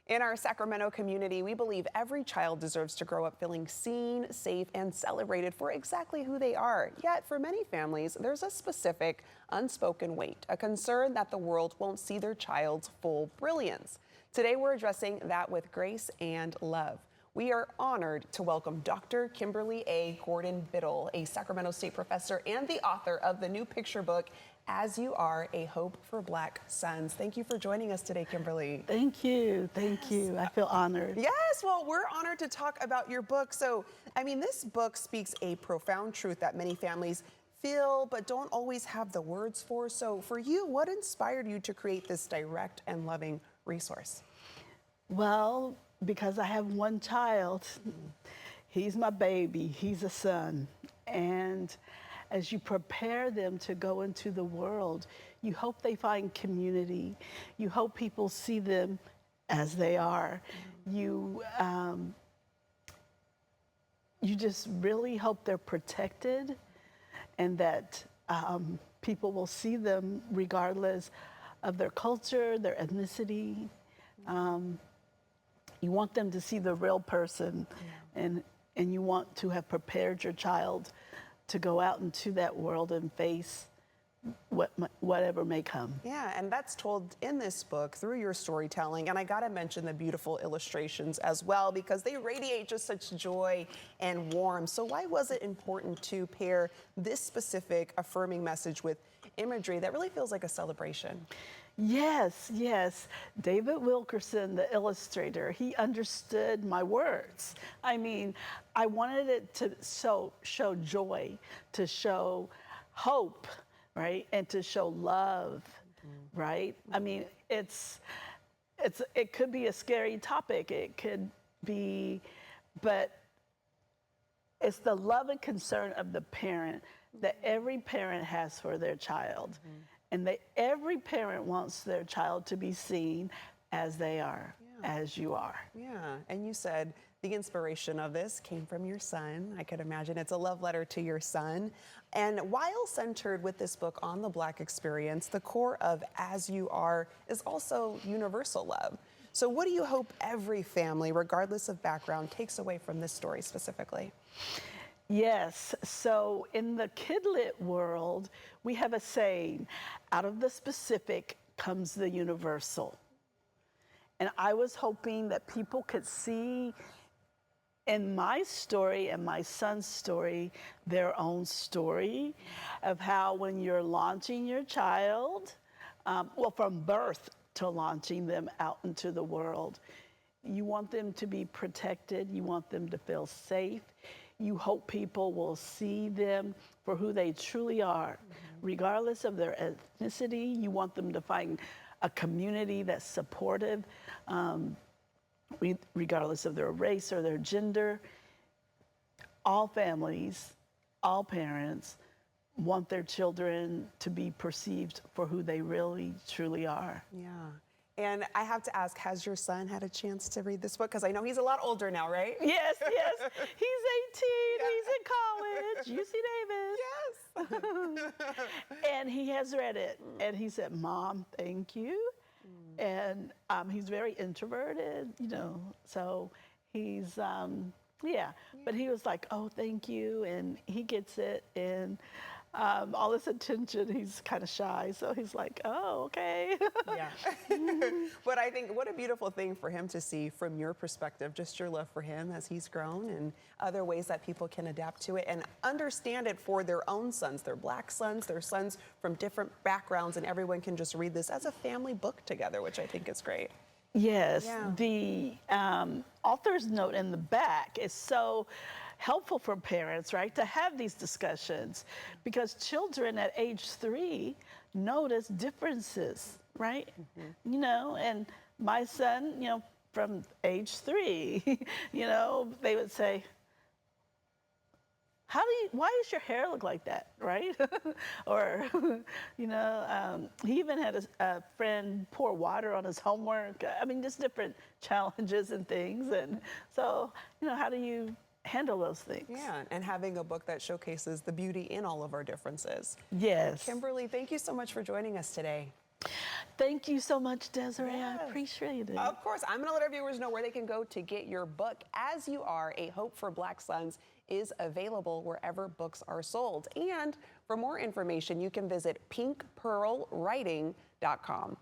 In our Sacramento community, we believe every child deserves to grow up feeling seen, safe, and celebrated for exactly who they are. Yet, for many families, there's a specific, unspoken weight, a concern that the world won't see their child's full brilliance. Today, we're addressing that with grace and love. We are honored to welcome Dr. Kimberly A. Gordon-Biddle, a Sacramento State professor and the author of the new picture book, As You Are, A Hope for Black Sons. Thank you for joining us today, Kimberly. Thank you. Thank you. I feel honored. Yes, well, we're honored to talk about your book. So, this book speaks a profound truth that many families feel but don't always have the words for. So, for you, what inspired you to create this direct and loving resource? Well, because I have one child. He's my baby. He's a son. And as you prepare them to go into the world, you hope they find community. You hope people see them as they are. You just really hope they're protected and that people will see them regardless of their culture, their ethnicity. You want them to see the real person, and you want to have prepared your child to go out into that world and face whatever may come. Yeah, and that's told in this book through your storytelling. And I gotta mention the beautiful illustrations as well, because they radiate just such joy and warmth. So why was it important to pair this specific affirming message with imagery that really feels like a celebration? Yes, yes. David Wilkerson, the illustrator, he understood my words. I wanted it to show joy, to show hope, right? And to show love, right? It could be a scary topic. It could be, but it's the love and concern of the parent that every parent has for their child. And that every parent wants their child to be seen as they are, as you are. Yeah, and you said the inspiration of this came from your son. I could imagine it's a love letter to your son. And while centered with this book on the Black experience, the core of As You Are is also universal love. So what do you hope every family, regardless of background, takes away from this story specifically? Yes, so in the kidlit world, we have a saying, out of the specific comes the universal. And I was hoping that people could see in my story and my son's story, their own story of how when you're launching your child, from birth to launching them out into the world, you want them to be protected, you want them to feel safe. You hope people will see them for who they truly are, regardless of their ethnicity. You want them to find a community that's supportive, regardless of their race or their gender. All families, all parents want their children to be perceived for who they really, truly are. Yeah. And I have to ask, has your son had a chance to read this book? Because I know he's a lot older now, right? Yes, yes. He's 18. He's in college. UC Davis. Yes. And he has read it. And he said, Mom, thank you. And he's very introverted, so he's, But he was like, oh, thank you. And he gets it. And all this attention, he's kind of shy. So he's like, oh, okay. Yeah. But I think what a beautiful thing for him to see from your perspective, just your love for him as he's grown and other ways that people can adapt to it and understand it for their own sons, their Black sons, their sons from different backgrounds, and everyone can just read this as a family book together, which I think is great. Yes, the author's note in the back is so helpful for parents, right, to have these discussions because children at age 3 notice differences, right? And my son, from age 3, they would say, why does your hair look like that, right? Or, he even had a friend pour water on his homework. Just different challenges and things. And so, how do you handle those things? Yeah, and having a book that showcases the beauty in all of our differences. Yes. Kimberly, thank you so much for joining us today. Thank you so much, Desiree. Yes. I appreciate it. Of course, I'm going to let our viewers know where they can go to get your book. As You Are, A Hope for Black Sons is available wherever books are sold. And for more information, you can visit pinkpearlwriting.com.